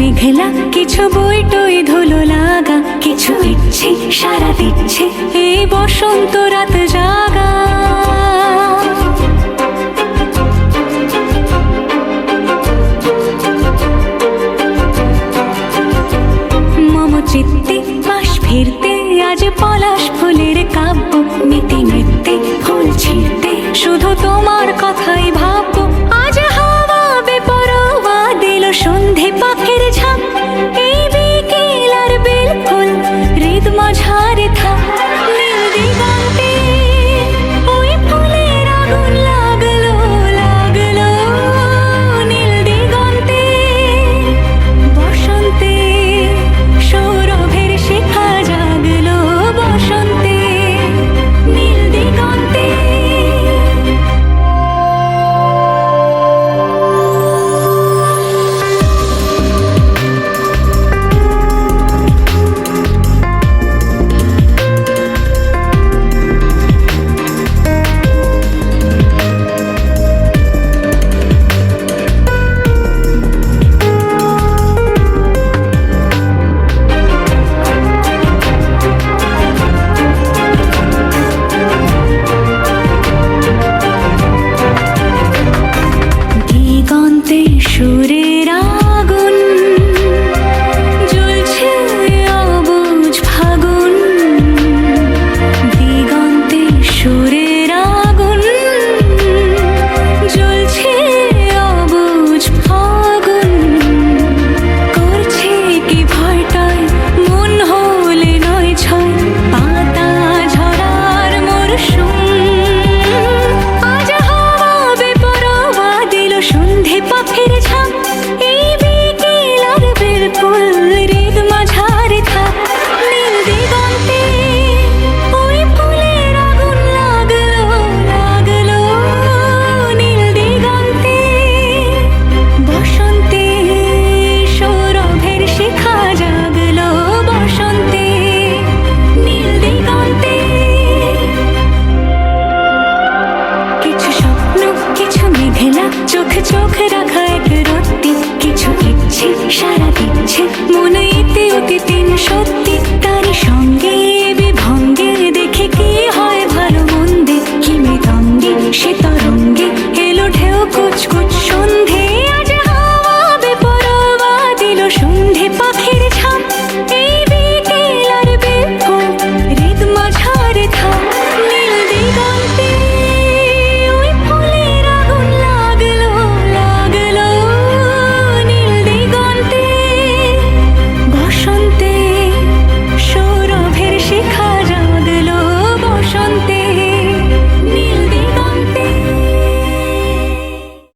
মেঘলা, কিছু বই টই ধুলো লাগা, কিছু ইচ্ছে সারা দিচ্ছে এই বসন্ত রাত জাগা। মম চিত্তে পাশ ফিরতে আজ পলাশ ফুলের কাব্য, নিতে নিতে ফুল ছিঁড়তে শুধু তোমার কথাই ভাববো। আজ হাওয়া বেপরোয়া দিল সন্ধে পাখির ঝাঁক, এই বিকেল আর বেল ফুল হৃদ মাঝারে থাক। নীল দিগন্তে ওই ফুলের আগুন লাগলো লাগলো, নীল দিগন্তে বসন্তে সৌরভের শিখা জাগলো, বসন্তে নীল দিগন্তে। দিগন্তে সুরের আগুন জ্বলছে অবুঝ ফাগুন, দিগন্তে সুরের আগুন জ্বলছে অবুঝ ফাগুন। করছে কি ভয়টায় মন হলে নয় ছয়, পাতা ঝরার মরশুম। আজ হাওয়া বেপরোয়া দিল সন্ধে পাখির ঝাঁক, এই বিকেল আর বেল ফুল হৃদ মাঝারে থাক। নীল দিগন্তে ওই ফুলের আগুন লাগলো লাগলো, নীল দিগন্তে বসন্তে সৌরভের শিখা জাগলো, বসন্তে নীল দিগন্তে। কিছু স্বপ্ন, কিছু মেঘলা, চোখ চোখ রাখা এক রত্তি, কিছু ইচ্ছে সারা দিচ্ছে মনে ইতি অতি তিন সত্যি, তারই সঙ্গে